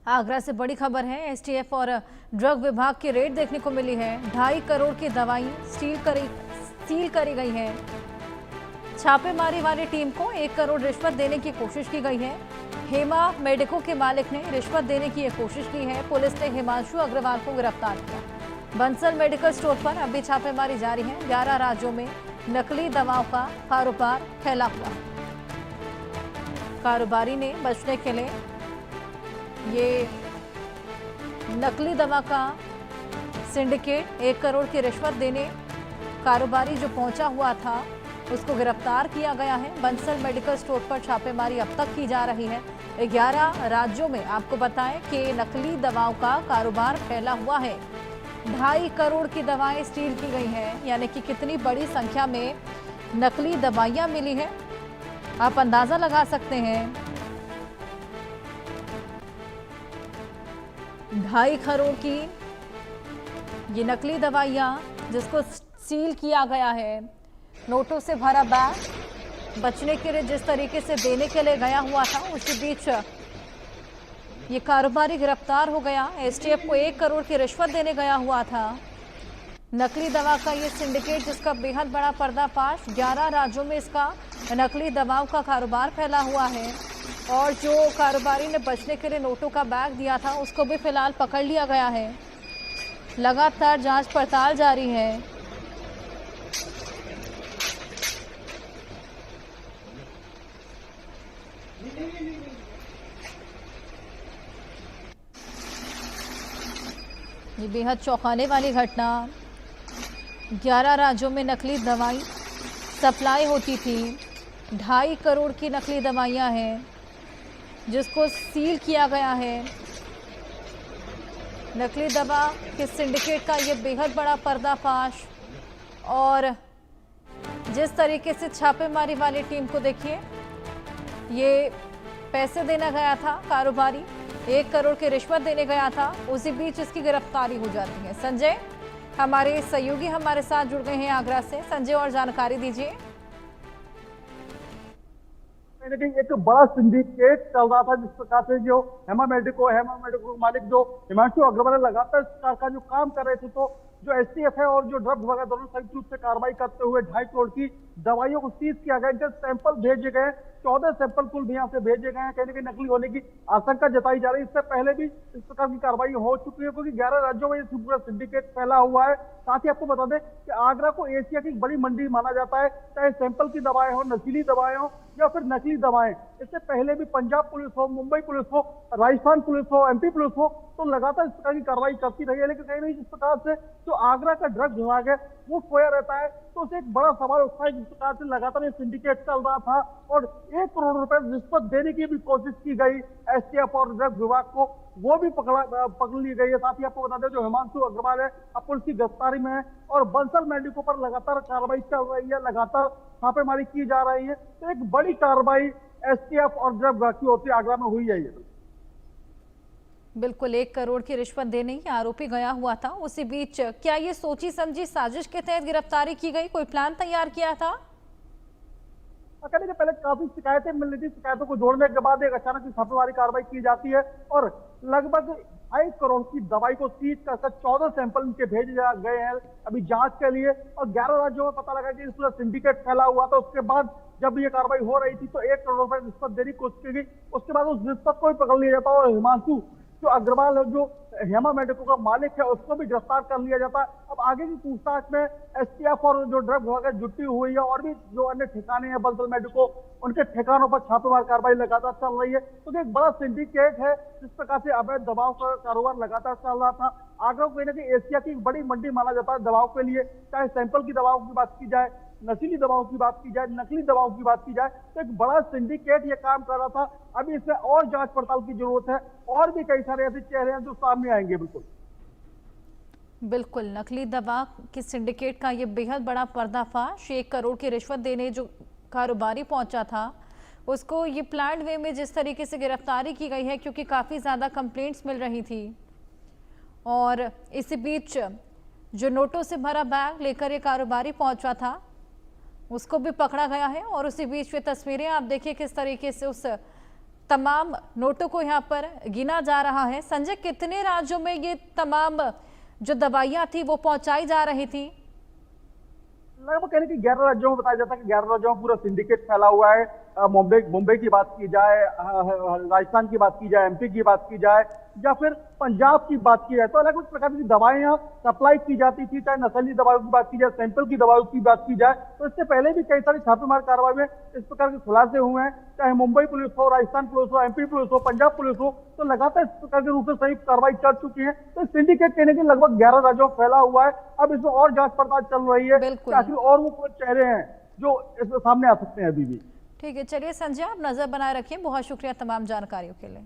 आगरा से बड़ी खबर है। एसटीएफ और ड्रग विभाग की रेड देखने को मिली है। 2.5 करोड़ की दवाई सील करी गई है। छापेमारी वाली टीम को 1 करोड़ रिश्वत देने की कोशिश की गई है। हेमा मेडिको के मालिक ने रिश्वत देने की कोशिश की है। पुलिस ने हिमांशु अग्रवाल को गिरफ्तार किया। बंसल मेडिकल स्टोर पर अभी छापेमारी जारी है। 11 राज्यों में नकली दवाओं का कारोबार फैला हुआ है। कारोबारी ने बचने के लिए ये नकली दवा का सिंडिकेट 1 करोड़ की रिश्वत देने कारोबारी जो पहुंचा हुआ था उसको गिरफ्तार किया गया है। बंसल मेडिकल स्टोर पर छापेमारी अब तक की जा रही है। 11 राज्यों में आपको बताएं कि नकली दवाओं का कारोबार फैला हुआ है। 2.5 करोड़ की दवाएं सील की गई हैं, यानी कि कितनी बड़ी संख्या में नकली दवाइयां मिली है आप अंदाजा लगा सकते हैं। 2.5 करोड़ की ये नकली दवाइयां जिसको सील किया गया है। नोटों से भरा बैग बचने के लिए जिस तरीके से देने के लिए गया हुआ था उसी बीच ये कारोबारी गिरफ्तार हो गया। एसटीएफ को 1 करोड़ की रिश्वत देने गया हुआ था। नकली दवा का ये सिंडिकेट जिसका बेहद बड़ा पर्दाफाश। 11 राज्यों में इसका नकली दवाओं का कारोबार फैला हुआ है और जो कारोबारी ने बचने के लिए नोटों का बैग दिया था उसको भी फिलहाल पकड़ लिया गया है। लगातार जांच पड़ताल जारी है। ये बेहद चौंकाने वाली घटना। 11 राज्यों में नकली दवाई सप्लाई होती थी। 2.5 करोड़ की नकली दवाइयां हैं जिसको सील किया गया है। नकली दवा के सिंडिकेट का ये बेहद बड़ा पर्दाफाश और जिस तरीके से छापेमारी वाली टीम को देखिए, ये पैसे देना गया था कारोबारी, 1 करोड़ की रिश्वत देने गया था, उसी बीच इसकी गिरफ्तारी हो जाती है। संजय हमारे सहयोगी हमारे साथ जुड़ गए हैं आगरा से। संजय और जानकारी दीजिए। एक बड़ा सिंडिकेट चल रहा था जिस प्रकार से जो हेमा मेडिको मालिक जो हिमांशु अग्रवाल लगातार इस प्रकार का जो काम कर रहे थे, तो जो एसटीएफ है और जो ड्रग विभाग दोनों संयुक्त रूप से कार्रवाई करते हुए 2.5 करोड़ की दवाइयों को सीज किया गया। इनके सैंपल भेजे गए, 14 सैंपल कुल भी यहाँ से भेजे गए हैं। कहीं ना कहीं नकली होने की आशंका जताई जा रही है। इससे पहले भी इस प्रकार की कार्रवाई हो चुकी है क्योंकि 11 राज्यों में ये पूरा सिंडिकेट फैला हुआ है। साथ ही आपको बता दें कि आगरा को एशिया की बड़ी मंडी माना जाता है, चाहे सैंपल की दवाएं हो, नशीली दवाएं हो या फिर नकली दवाएं। इससे पहले भी पंजाब पुलिस हो, मुंबई पुलिस हो, राजस्थान पुलिस हो, एमपी पुलिस हो, तो लगातार इस प्रकार की कार्रवाई करती रही है। लेकिन कहीं नहीं, जिस प्रकार से जो आगरा का ड्रग विभाग है वो खोया रहता है, तो उसे एक बड़ा सवाल उठता है। जिस प्रकार से लगातार ये सिंडिकेट चल रहा था और 1 करोड़ रुपए रिश्वत देने की भी कोशिश की गई एसटीएफ और ड्रग विभाग को, वो भी पकड़ ली गई है। साथ ही आपको बता दें जो हिमांशु अग्रवाल है अब पुलिस की गिरफ्तारी में है और बंसल मेडिको पर लगातार कार्रवाई चल रही है, लगातार छापेमारी की जा रही है। तो एक बड़ी कार्रवाई एसटीएफ और ड्रग विभाग की ओर से आगरा में हुई है। बिल्कुल 1 करोड़ की रिश्वत देने ही आरोपी गया हुआ था। उसी बीच क्या ये सोची समझी साजिश के तहत गिरफ्तारी की गई, कोई प्लान तैयार किया था? कहने के पहले काफी शिकायतें मिल रही थी। शिकायतों को जोड़ने के बाद एक अचानक से छापेमारी कार्रवाई की जाती है और लगभग 2.5 करोड़ की दवाई को सीज कर 14 सैंपल इनके भेजे गए हैं अभी जांच के लिए। और 11 राज्यों में पता लगा कि इस पूरा सिंडिकेट फैला हुआ था। उसके बाद जब ये कार्रवाई हो रही थी तो 1 करोड़ रुपए रिश्वत देने की कोशिश की गई। उसके बाद उस रिश्वत को भी पकड़ लिया जाता और हिमांशु जो अग्रवाल है, जो हेमा मेडिको का मालिक है, उसको भी गिरफ्तार कर लिया जाता है। अब आगे की पूछताछ में एसटीएफ और जो ड्रग विभाग जुटी हुई है और भी जो अन्य ठिकाने हैं बंसल मेडिको, उनके ठिकानों पर छापेमार कार्रवाई लगातार चल रही है। तो एक बड़ा सिंडिकेट है जिस प्रकार से अवैध दवाओं का कारोबार लगातार चल रहा था। आगरा को कहीं ना कहीं एशिया की बड़ी मंडी माना जाता है दवाओं के लिए, चाहे सैंपल की दवाओं की बात की जाए, नशीली दवाओं की बात की जाए, नकली दवाओं की बात की जाए, तो एक बड़ा सिंडिकेट ये काम कर रहा था। अभी इसमें और जांच पड़ताल की जरूरत है और भी कई सारे ऐसे चेहरे हैं जो सामने आएंगे। बिल्कुल नकली दवा की सिंडिकेट का ये बेहद बड़ा पर्दाफाश। 1 करोड़ की रिश्वत देने जो कारोबारी पहुंचा था उसको ये प्लान्ड वे में जिस तरीके से गिरफ्तारी की गई है, क्योंकि काफ़ी ज़्यादा कंप्लेंट्स मिल रही थी। और इसी बीच जो नोटों से भरा बैग लेकर ये कारोबारी पहुंचा था उसको भी पकड़ा गया है। और उसी बीच ये तस्वीरें आप देखिए किस तरीके से उस तमाम नोटों को यहाँ पर गिना जा रहा है। संजय, कितने राज्यों में ये तमाम जो दवाइयां थी वो पहुंचाई जा रही थी? लगभग कहने की 11 राज्यों में बताया जाता है कि 11 राज्यों में पूरा सिंडिकेट फैला हुआ है। मुंबई की बात की जाए, राजस्थान की बात की जाए, एमपी की बात की जाए, या फिर पंजाब की बात की जाए, तो अलग अलग प्रकार की दवाएं सप्लाई की जाती थी। चाहे नस्ली दवाओं की बात की जाए, सैंपल की दवाओं की बात की जाए, तो इससे पहले भी कई सारी छापेमार कार्रवाई में इस प्रकार के खुलासे हुए हैं। चाहे मुंबई पुलिस हो, राजस्थान पुलिस हो, एमपी पुलिस हो, पंजाब पुलिस हो, तो लगातार इस प्रकार के रूप से संयुक्त कार्रवाई चल चुकी है। तो सिंडिकेट कहने की लगभग 11 राज्यों में फैला हुआ है। अब इसमें और जांच पड़ताल चल रही है कि आखिर और वो कुछ चेहरे हैं जो इसमें सामने आ सकते हैं अभी भी। ठीक है, चलिए संजय, आप नजर बनाए रखिए। बहुत शुक्रिया तमाम जानकारियों के लिए।